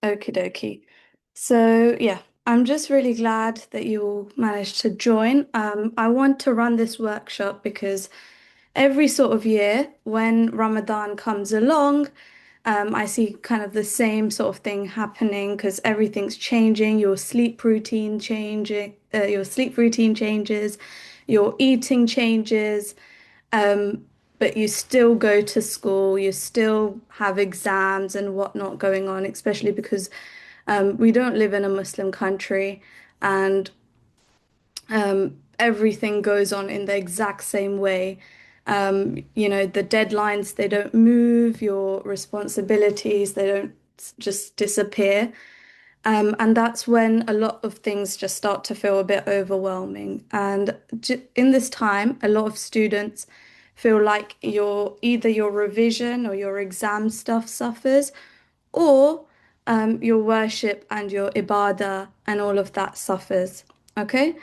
Okie dokie. So, yeah, I'm just really glad that you all managed to join. I want to run this workshop because every sort of year when Ramadan comes along, I see kind of the same sort of thing happening because everything's changing. Your sleep routine changes, your eating changes. Um, but you still go to school, you still have exams and whatnot going on, especially because we don't live in a Muslim country and everything goes on in the exact same way. The deadlines, they don't move, your responsibilities, they don't just disappear. And that's when a lot of things just start to feel a bit overwhelming. And in this time, a lot of students feel like either your revision or your exam stuff suffers, or your worship and your ibadah and all of that suffers. Okay?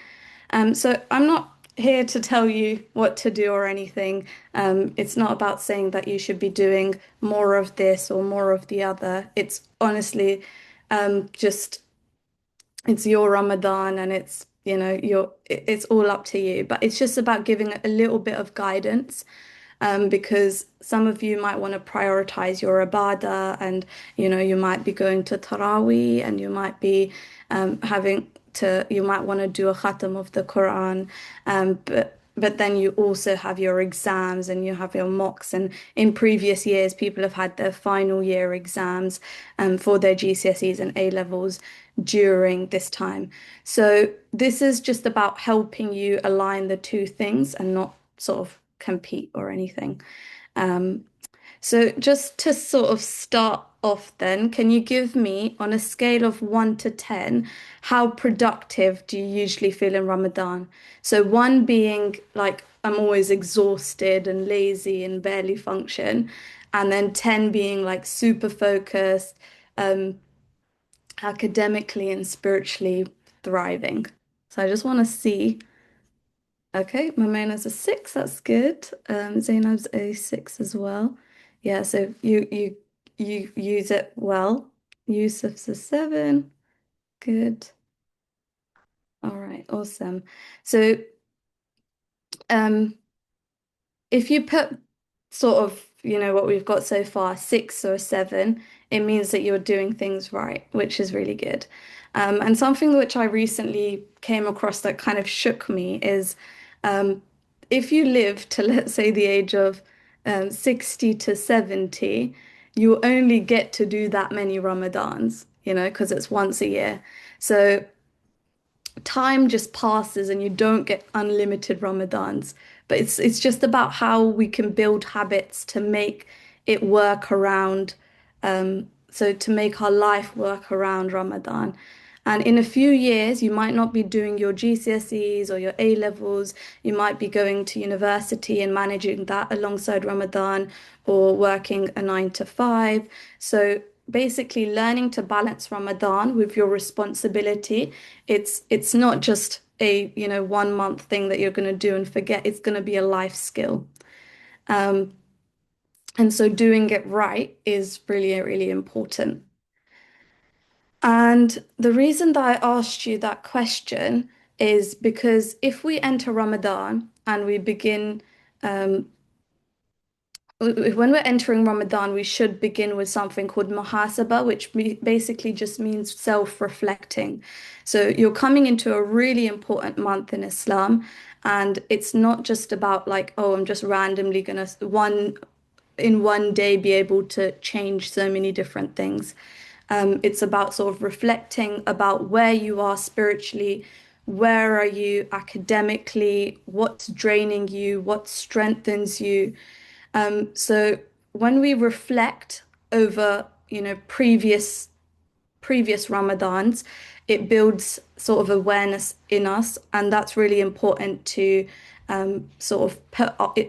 So I'm not here to tell you what to do or anything. It's not about saying that you should be doing more of this or more of the other. It's honestly just it's your Ramadan and it's all up to you. But it's just about giving a little bit of guidance, because some of you might want to prioritize your ibadah, and you might be going to Taraweeh, and you might be you might want to do a khatam of the Quran, but then you also have your exams and you have your mocks. And in previous years, people have had their final year exams for their GCSEs and A levels during this time. So this is just about helping you align the two things and not sort of compete or anything. Um, so just to sort of start off then, can you give me on a scale of 1 to 10, how productive do you usually feel in Ramadan? So 1 being like I'm always exhausted and lazy and barely function, and then 10 being like super focused, um, academically and spiritually thriving. So I just want to see. Okay, my main is a 6. That's good. Zainab's a 6 as well. Yeah, so you use it well. Yusuf's a 7. Good. All right, awesome. So um if you put sort of, what we've got so far, 6 or a 7, it means that you're doing things right, which is really good. And something which I recently came across that kind of shook me is, um, if you live to, let's say, the age of 60 to 70, you only get to do that many Ramadans, because it's once a year. So time just passes and you don't get unlimited Ramadans. But it's just about how we can build habits to make it work around, so to make our life work around Ramadan. And in a few years, you might not be doing your GCSEs or your A levels. You might be going to university and managing that alongside Ramadan, or working a 9 to 5. So basically learning to balance Ramadan with your responsibility. It's not just a, 1 month thing that you're going to do and forget. It's going to be a life skill. Um, and so doing it right is really, really important. And the reason that I asked you that question is because if we enter Ramadan and we begin, um, when we're entering Ramadan, we should begin with something called muhasaba, which basically just means self-reflecting. So you're coming into a really important month in Islam, and it's not just about like, oh, I'm just randomly gonna in one day be able to change so many different things. It's about sort of reflecting about where you are spiritually, where are you academically, what's draining you, what strengthens you. So when we reflect over, previous Ramadans, it builds sort of awareness in us, and that's really important to sort of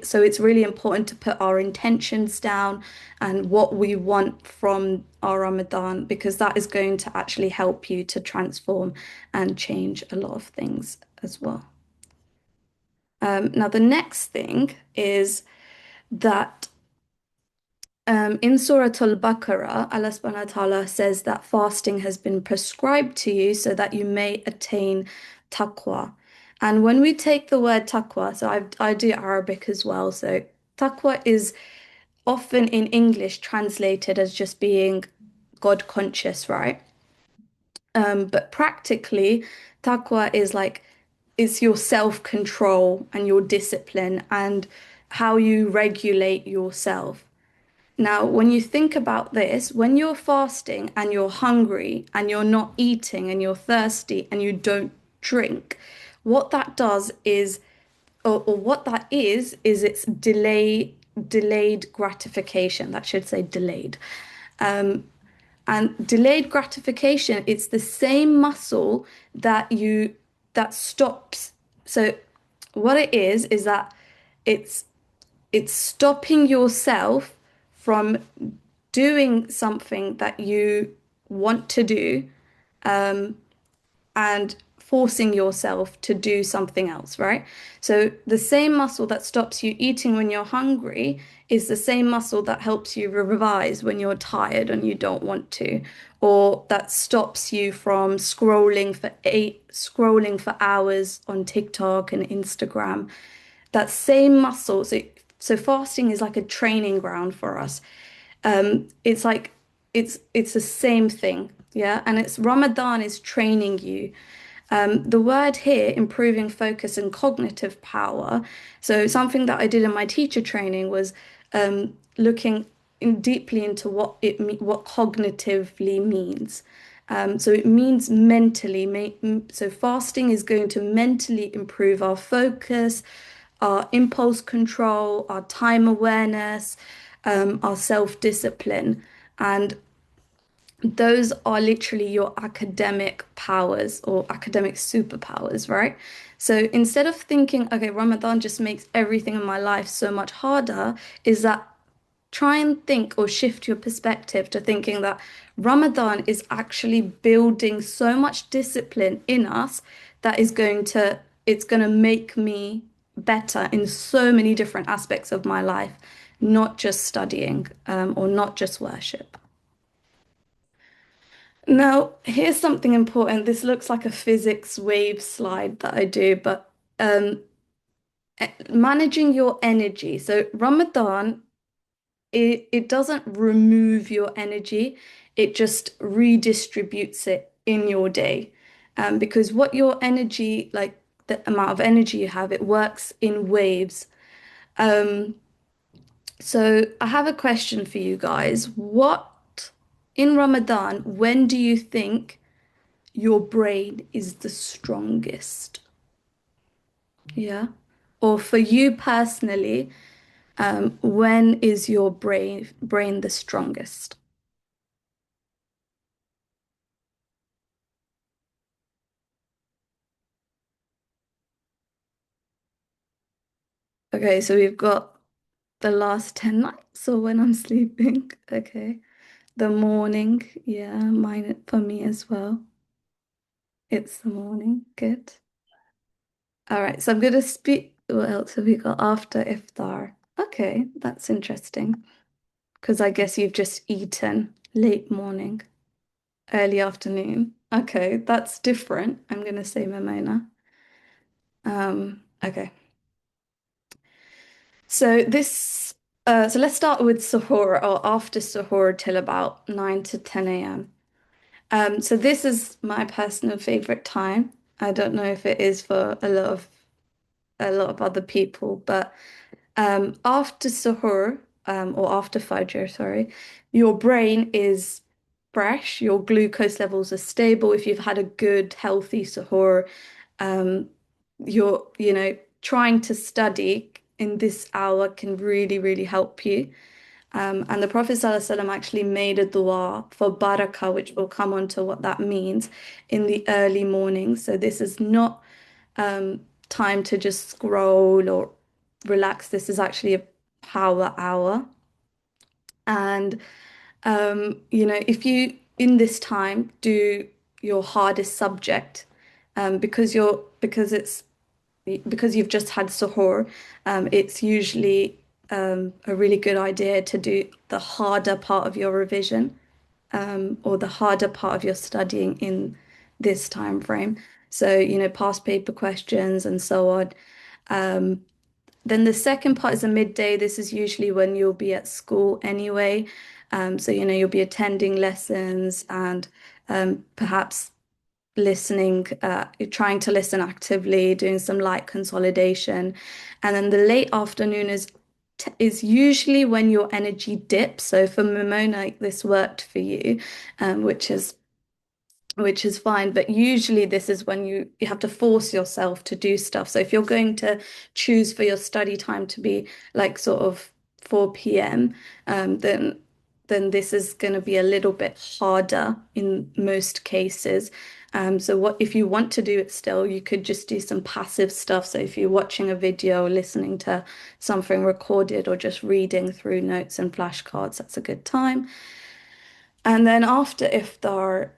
so it's really important to put our intentions down and what we want from our Ramadan, because that is going to actually help you to transform and change a lot of things as well. Now, the next thing is that In Surah Al-Baqarah, Allah subhanahu wa ta'ala says that fasting has been prescribed to you so that you may attain taqwa. And when we take the word taqwa, so I do Arabic as well, so taqwa is often in English translated as just being God conscious, right? But practically, taqwa is like it's your self-control and your discipline and how you regulate yourself. Now, when you think about this, when you're fasting and you're hungry and you're not eating and you're thirsty and you don't drink, what that does is, or what that is it's delayed gratification. That should say delayed. And delayed gratification, it's the same muscle that stops. So what it is that it's it's stopping yourself from doing something that you want to do and forcing yourself to do something else, right? So the same muscle that stops you eating when you're hungry is the same muscle that helps you revise when you're tired and you don't want to, or that stops you from scrolling for hours on TikTok and Instagram. That same muscle, so fasting is like a training ground for us. It's like it's the same thing, yeah. And it's Ramadan is training you. The word here, improving focus and cognitive power. So something that I did in my teacher training was looking deeply into what cognitively means. So it means mentally. So fasting is going to mentally improve our focus, our impulse control, our time awareness, our self-discipline. And those are literally your academic powers or academic superpowers, right? So instead of thinking, okay, Ramadan just makes everything in my life so much harder, is that try and think or shift your perspective to thinking that Ramadan is actually building so much discipline in us that it's going to make me better in so many different aspects of my life, not just studying, or not just worship. Now, here's something important. This looks like a physics wave slide that I do, but managing your energy. So Ramadan, it doesn't remove your energy, it just redistributes it in your day. Because what your energy, like the amount of energy you have, it works in waves. Um, so I have a question for you guys. What in Ramadan, when do you think your brain is the strongest? Yeah. Or for you personally, when is your brain the strongest? Okay, so we've got the last 10 nights or when I'm sleeping. Okay. The morning. Yeah, mine for me as well. It's the morning. Good. All right, so I'm gonna speak. What else have we got after iftar? Okay, that's interesting. Because I guess you've just eaten late morning, early afternoon. Okay, that's different. I'm gonna say Momona. Okay. So so let's start with suhoor or after suhoor till about 9 to 10 a.m. So this is my personal favorite time. I don't know if it is for a lot of other people, but after suhoor, or after fajr, sorry, your brain is fresh, your glucose levels are stable. If you've had a good, healthy suhoor, um, trying to study in this hour can really, really help you. And the Prophet ﷺ actually made a dua for barakah, which will come on to what that means in the early morning. So this is not time to just scroll or relax. This is actually a power hour. And if you in this time do your hardest subject, because you've just had suhoor, it's usually a really good idea to do the harder part of your revision, or the harder part of your studying in this time frame. So, past paper questions and so on. Then the second part is a midday. This is usually when you'll be at school anyway. So, you'll be attending lessons and perhaps listening, trying to listen actively, doing some light consolidation. And then the late afternoon is usually when your energy dips. So for Mimona, this worked for you, which is fine. But usually this is when you have to force yourself to do stuff. So if you're going to choose for your study time to be like sort of 4 p.m., then this is going to be a little bit harder in most cases. So what if you want to do it still, you could just do some passive stuff. So if you're watching a video, listening to something recorded, or just reading through notes and flashcards, that's a good time. And then after iftar,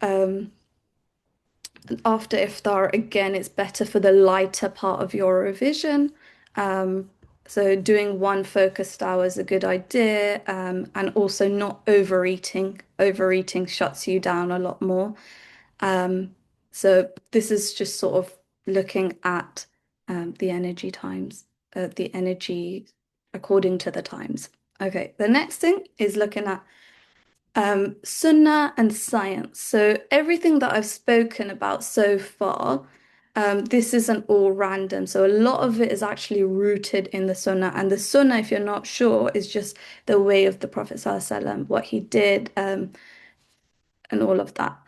again, it's better for the lighter part of your revision. Um, so doing one focused hour is a good idea, and also not overeating. Overeating shuts you down a lot more. Um, so this is just sort of looking at the energy times, the energy according to the times. Okay, the next thing is looking at Sunnah and science. So everything that I've spoken about so far, this isn't all random. So a lot of it is actually rooted in the Sunnah. And the Sunnah, if you're not sure, is just the way of the Prophet ﷺ, what he did, and all of that.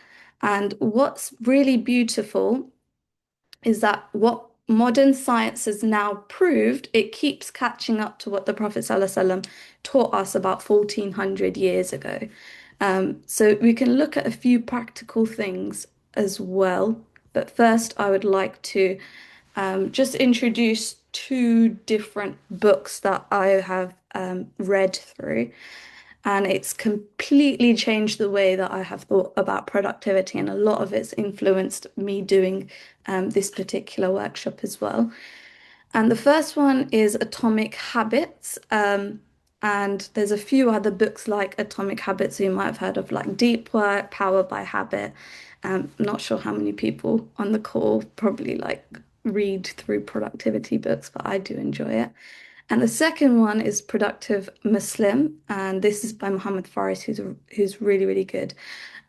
And what's really beautiful is that what modern science has now proved, it keeps catching up to what the Prophet ﷺ taught us about 1400 years ago. So we can look at a few practical things as well. But first, I would like to just introduce two different books that I have read through. And it's completely changed the way that I have thought about productivity. And a lot of it's influenced me doing this particular workshop as well. And the first one is Atomic Habits. And there's a few other books like Atomic Habits you might have heard of, like Deep Work, Power by Habit. Not sure how many people on the call probably like read through productivity books, but I do enjoy it. And the second one is Productive Muslim, and this is by Muhammad Faris, who's really, really good.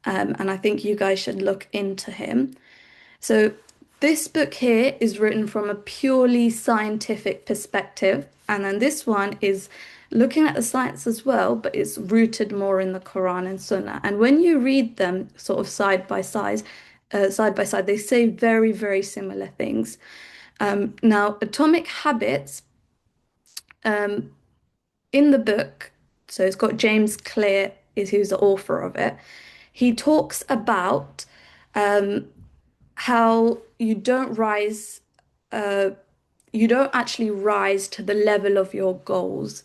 And I think you guys should look into him. So this book here is written from a purely scientific perspective, and then this one is looking at the science as well, but it's rooted more in the Quran and Sunnah. And when you read them sort of side by side, they say very, very similar things. Now, Atomic Habits, um, in the book, so it's got James Clear is who's the author of it. He talks about um, how uh, you don't actually rise to the level of your goals.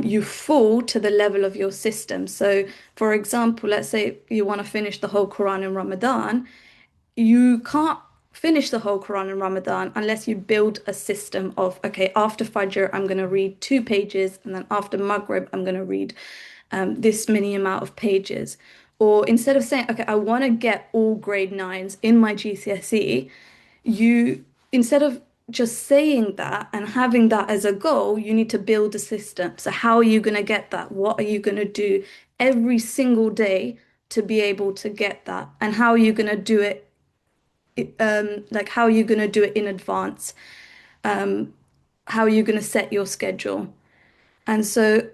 You fall to the level of your system. So, for example, let's say you want to finish the whole Quran in Ramadan. You can't finish the whole Quran in Ramadan unless you build a system of, okay, after Fajr, I'm going to read 2 pages, and then after Maghrib, I'm going to read this many amount of pages. Or instead of saying, okay, I want to get all grade nines in my GCSE, you, instead of just saying that and having that as a goal, you need to build a system. So, how are you going to get that? What are you going to do every single day to be able to get that? And how are you going to do it, like how are you going to do it in advance? How are you going to set your schedule? And so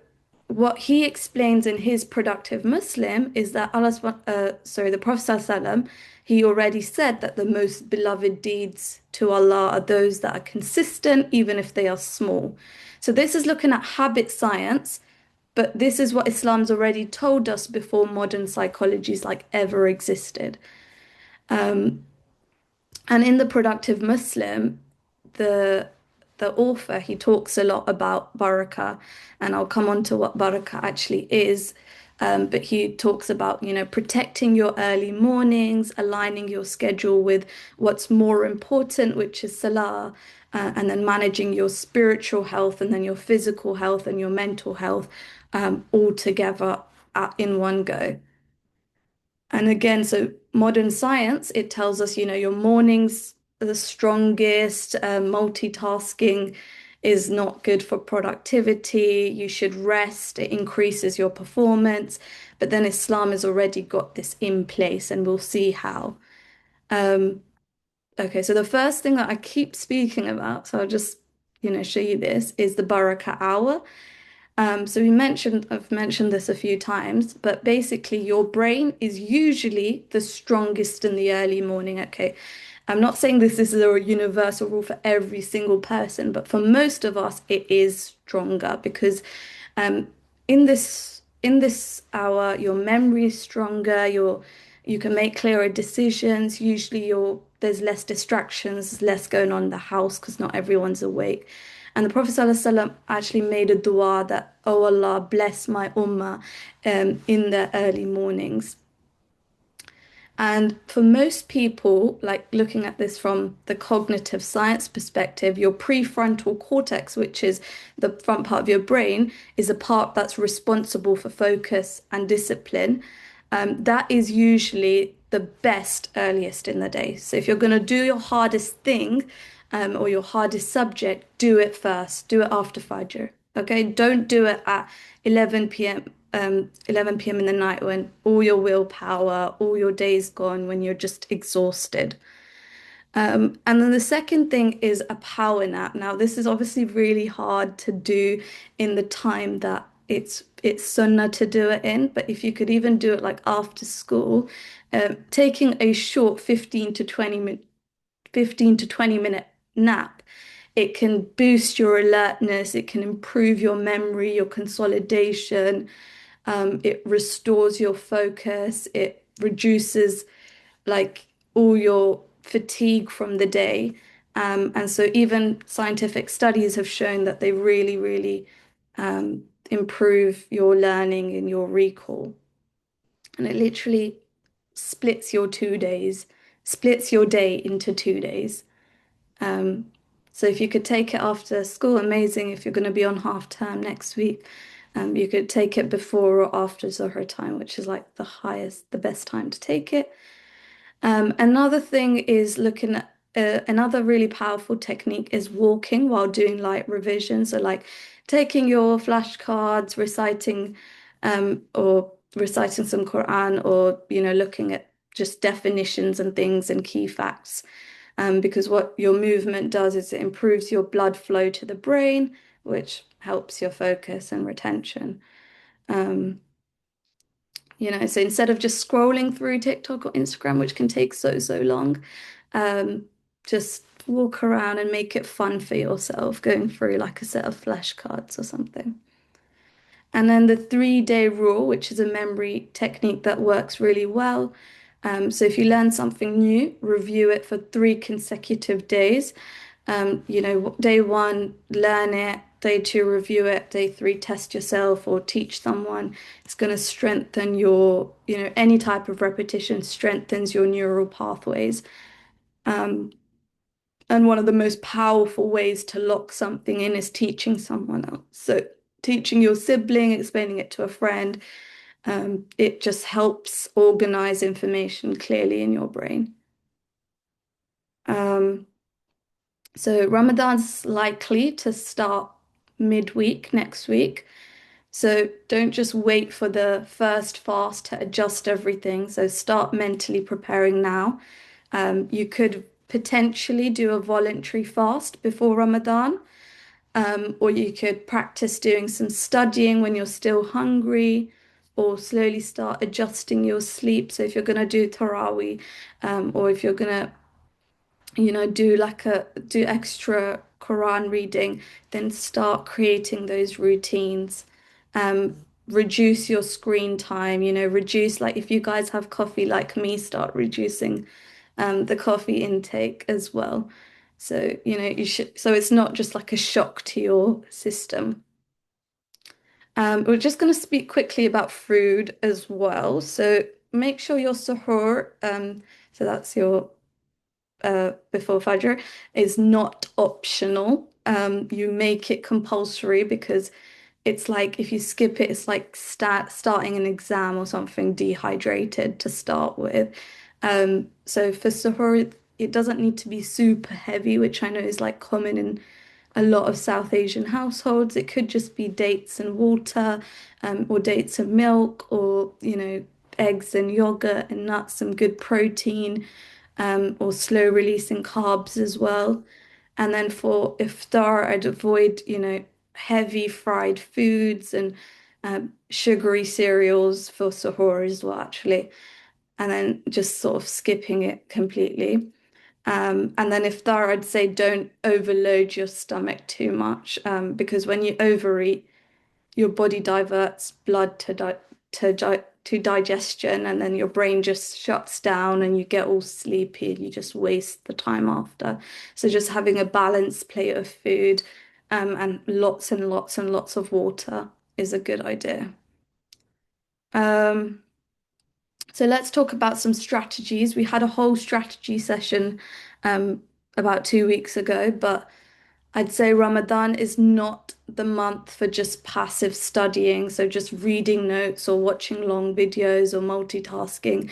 what he explains in his Productive Muslim is that the Prophet ﷺ, he already said that the most beloved deeds to Allah are those that are consistent, even if they are small. So this is looking at habit science, but this is what Islam's already told us before modern psychologies like ever existed. And in the Productive Muslim, the the author, he talks a lot about barakah, and I'll come on to what barakah actually is. But he talks about, protecting your early mornings, aligning your schedule with what's more important, which is salah, and then managing your spiritual health and then your physical health and your mental health all together in one go. And again, so modern science, it tells us, your mornings are the strongest, multitasking is not good for productivity. You should rest, it increases your performance. But then Islam has already got this in place, and we'll see how. Um, okay, so the first thing that I keep speaking about, so I'll just, show you this, is the barakah hour. So I've mentioned this a few times, but basically your brain is usually the strongest in the early morning. Okay. I'm not saying this is a universal rule for every single person, but for most of us, it is stronger because um, in this hour, your memory is stronger, you can make clearer decisions. Usually there's less distractions, less going on in the house because not everyone's awake. And the Prophet ﷺ actually made a dua that, oh Allah, bless my ummah in the early mornings. And for most people, like looking at this from the cognitive science perspective, your prefrontal cortex, which is the front part of your brain, is a part that's responsible for focus and discipline. That is usually the best earliest in the day. So if you're going to do your hardest thing, or your hardest subject, do it first. Do it after Fajr. Okay, don't do it at 11 p.m. 11 p.m. in the night when all your willpower, all your day's gone, when you're just exhausted. And then the second thing is a power nap. Now, this is obviously really hard to do in the time that it's sunnah to do it in, but if you could even do it like after school, taking a short 15 to 20 minute nap, it can boost your alertness, it can improve your memory, your consolidation, it restores your focus, it reduces like all your fatigue from the day. And so even scientific studies have shown that they really, really improve your learning and your recall. And it literally splits your 2 days, splits your day into 2 days. Um, so if you could take it after school, amazing. If you're going to be on half term next week, you could take it before or after Zohar time, which is like the best time to take it. Another thing is looking at another really powerful technique is walking while doing light revision. So like taking your flashcards, or reciting some Quran, or looking at just definitions and things and key facts. Because what your movement does is it improves your blood flow to the brain, which helps your focus and retention. Um, so instead of just scrolling through TikTok or Instagram, which can take so long, um, just walk around and make it fun for yourself, going through like a set of flashcards or something. And then the 3-day rule, which is a memory technique that works really well. So if you learn something new, review it for 3 consecutive days. Day one, learn it. Day two, review it. Day three, test yourself or teach someone. It's going to strengthen any type of repetition strengthens your neural pathways. Um, and one of the most powerful ways to lock something in is teaching someone else. So teaching your sibling, explaining it to a friend, it just helps organize information clearly in your brain. Um, so Ramadan's likely to start midweek next week. So don't just wait for the first fast to adjust everything. So start mentally preparing now. You could potentially do a voluntary fast before Ramadan, or you could practice doing some studying when you're still hungry, or slowly start adjusting your sleep. So if you're going to do Taraweeh, or if you're going to do extra Quran reading, then start creating those routines. Reduce your screen time, reduce like if you guys have coffee like me, start reducing the coffee intake as well. So it's not just like a shock to your system. We're just going to speak quickly about food as well. So make sure your suhoor, so that's your before Fajr, is not optional. You make it compulsory because it's like if you skip it, it's like starting an exam or something dehydrated to start with. So for suhoor, it doesn't need to be super heavy, which I know is like common in a lot of South Asian households. It could just be dates and water, or dates and milk, or eggs and yogurt and nuts, some good protein, or slow releasing carbs as well. And then for iftar, I'd avoid, heavy fried foods and sugary cereals for suhoor as well, actually. And then just sort of skipping it completely. And then iftar, I'd say don't overload your stomach too much, because when you overeat, your body diverts blood to digestion, and then your brain just shuts down, and you get all sleepy, and you just waste the time after. So just having a balanced plate of food, and lots and lots and lots of water is a good idea. Um, so let's talk about some strategies. We had a whole strategy session um, about 2 weeks ago, but I'd say Ramadan is not the month for just passive studying, so just reading notes or watching long videos or multitasking.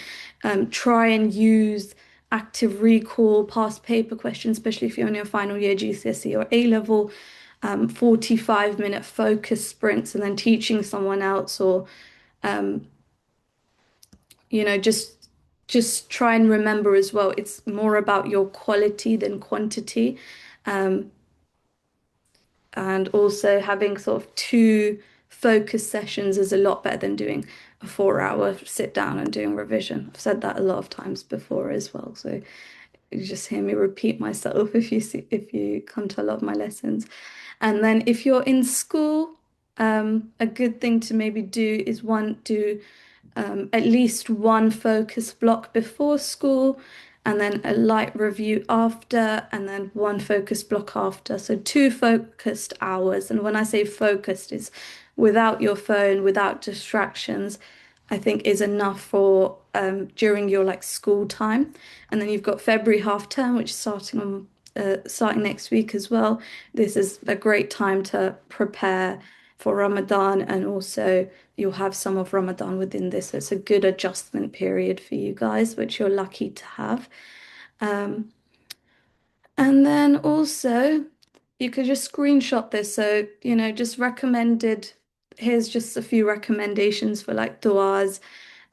Try and use active recall, past paper questions, especially if you're in your final year GCSE or A level, 45-minute focus sprints, and then teaching someone else, or um, just try and remember as well. It's more about your quality than quantity. Um, and also having sort of two focus sessions is a lot better than doing a 4 hour sit down and doing revision. I've said that a lot of times before as well. So you just hear me repeat myself if you come to a lot of my lessons. And then if you're in school, a good thing to maybe do is do at least one focus block before school, and then a light review after, and then one focus block after. So two focused hours. And when I say focused, it's without your phone, without distractions, I think is enough for during your like school time. And then you've got February half term, which is starting next week as well. This is a great time to prepare for Ramadan, and also you'll have some of Ramadan within this. So it's a good adjustment period for you guys, which you're lucky to have. Um, and then also, you could just screenshot this. So, just recommended, here's just a few recommendations for like du'as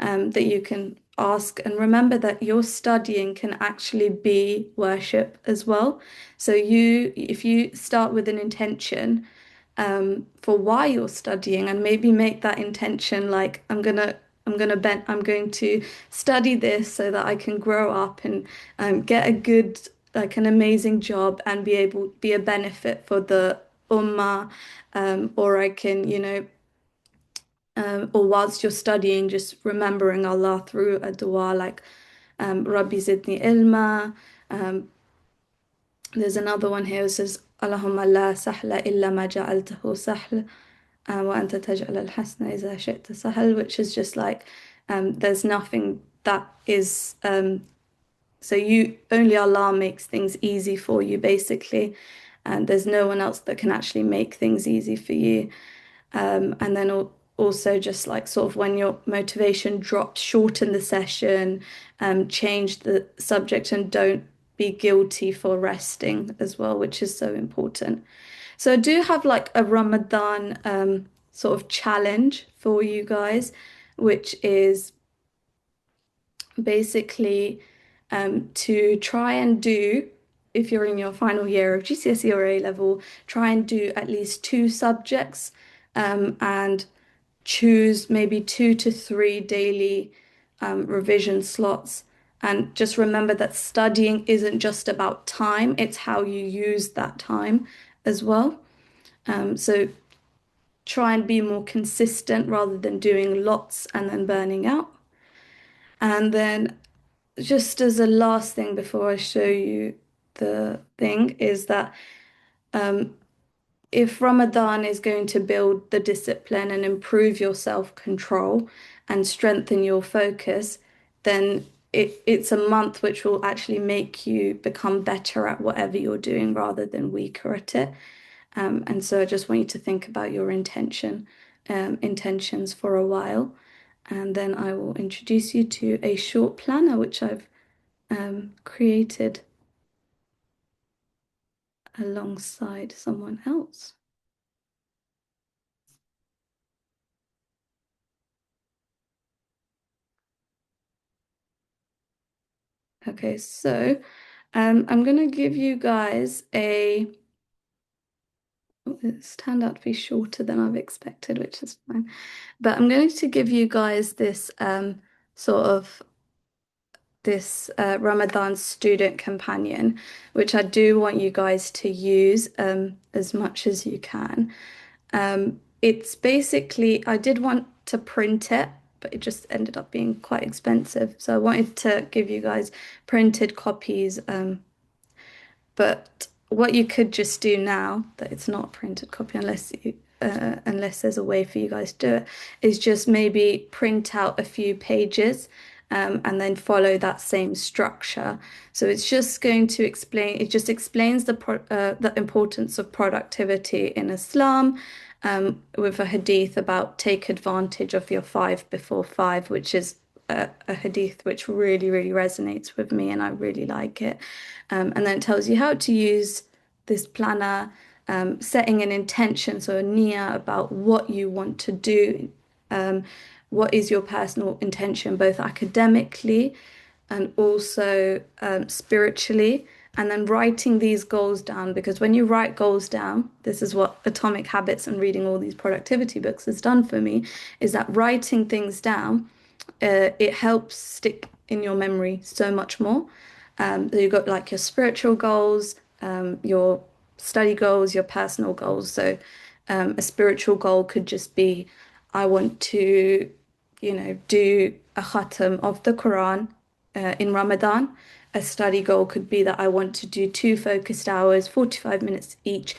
that you can ask. And remember that your studying can actually be worship as well. So if you start with an intention, for why you're studying, and maybe make that intention like I'm going to study this so that I can grow up and get a good, like an amazing job, and be a benefit for the ummah, or I can, or whilst you're studying, just remembering Allah through a dua like Rabbi zidni ilma. Um, there's another one here that says Allahumma la sahla illa ma ja'altahu sahl, وأنت تجعل الحسن إذا شئت سهل, which is just like there's nothing that is so you only Allah makes things easy for you basically, and there's no one else that can actually make things easy for you. And then also just like sort of when your motivation drops, shorten the session, change the subject, and don't be guilty for resting as well, which is so important. So I do have like a Ramadan sort of challenge for you guys, which is basically to try and do, if you're in your final year of GCSE or A level, try and do at least two subjects, and choose maybe 2 to 3 daily revision slots. And just remember that studying isn't just about time, it's how you use that time as well. So try and be more consistent rather than doing lots and then burning out. And then just as a last thing before I show you the thing is that if Ramadan is going to build the discipline and improve your self-control and strengthen your focus, then it's a month which will actually make you become better at whatever you're doing rather than weaker at it. And so I just want you to think about your intentions for a while. And then I will introduce you to a short planner which I've created alongside someone else. Okay, so I'm going to give you guys it's turned out to be shorter than I've expected, which is fine. But I'm going to give you guys this sort of this Ramadan student companion, which I do want you guys to use as much as you can. It's basically, I did want to print it, but it just ended up being quite expensive. So I wanted to give you guys printed copies. But what you could just do now, that it's not a printed copy unless there's a way for you guys to do it, is just maybe print out a few pages and then follow that same structure. So it's just going to explain, it just explains the importance of productivity in Islam, with a hadith about take advantage of your five before five, which is a hadith which really, really resonates with me and I really like it. And then it tells you how to use this planner, setting an intention, so a niyyah about what you want to do. Um, what is your personal intention, both academically and also spiritually, and then writing these goals down. Because when you write goals down, this is what Atomic Habits and reading all these productivity books has done for me, is that writing things down, it helps stick in your memory so much more. So you've got like your spiritual goals, your study goals, your personal goals. So a spiritual goal could just be, I want to, do a khatam of the Quran in Ramadan. A study goal could be that I want to do 2 focused hours, 45 minutes each,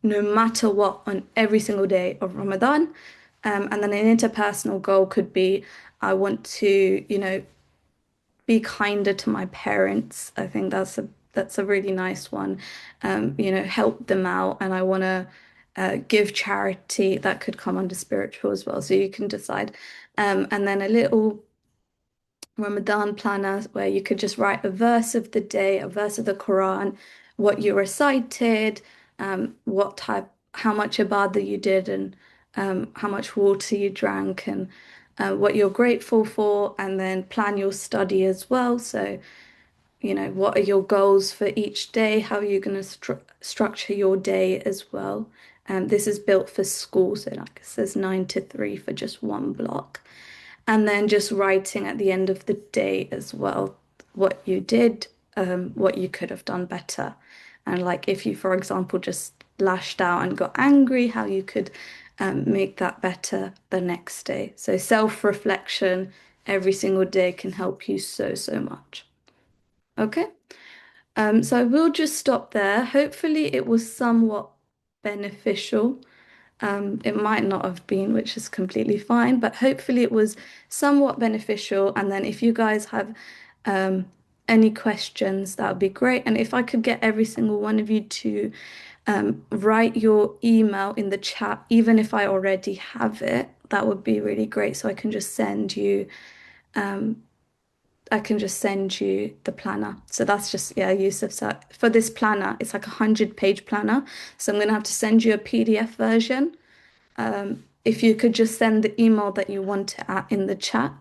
no matter what, on every single day of Ramadan. And then an interpersonal goal could be I want to, be kinder to my parents. I think that's a really nice one. Help them out, and I want to give charity that could come under spiritual as well. So you can decide. And then a little Ramadan planner where you could just write a verse of the day, a verse of the Quran, what you recited, what type, how much ibadah you did, and how much water you drank, and what you're grateful for, and then plan your study as well. So, what are your goals for each day? How are you going to structure your day as well? This is built for school, so like it says 9 to 3 for just one block. And then just writing at the end of the day as well, what you did, what you could have done better. And like if you, for example, just lashed out and got angry, how you could make that better the next day. So self-reflection every single day can help you so, so much. Okay. So I will just stop there. Hopefully it was somewhat beneficial. It might not have been, which is completely fine, but hopefully it was somewhat beneficial. And then if you guys have um, any questions, that would be great. And if I could get every single one of you to write your email in the chat, even if I already have it, that would be really great. So I can just send you the planner. So that's just, yeah, Yusuf. So for this planner, it's like a 100-page planner. So I'm going to have to send you a PDF version. If you could just send the email that you want it at in the chat,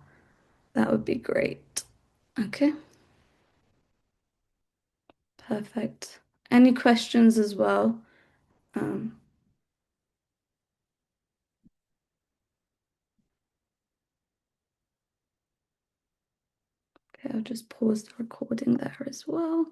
that would be great. Okay, perfect. Any questions as well? Um, okay, I'll just pause the recording there as well.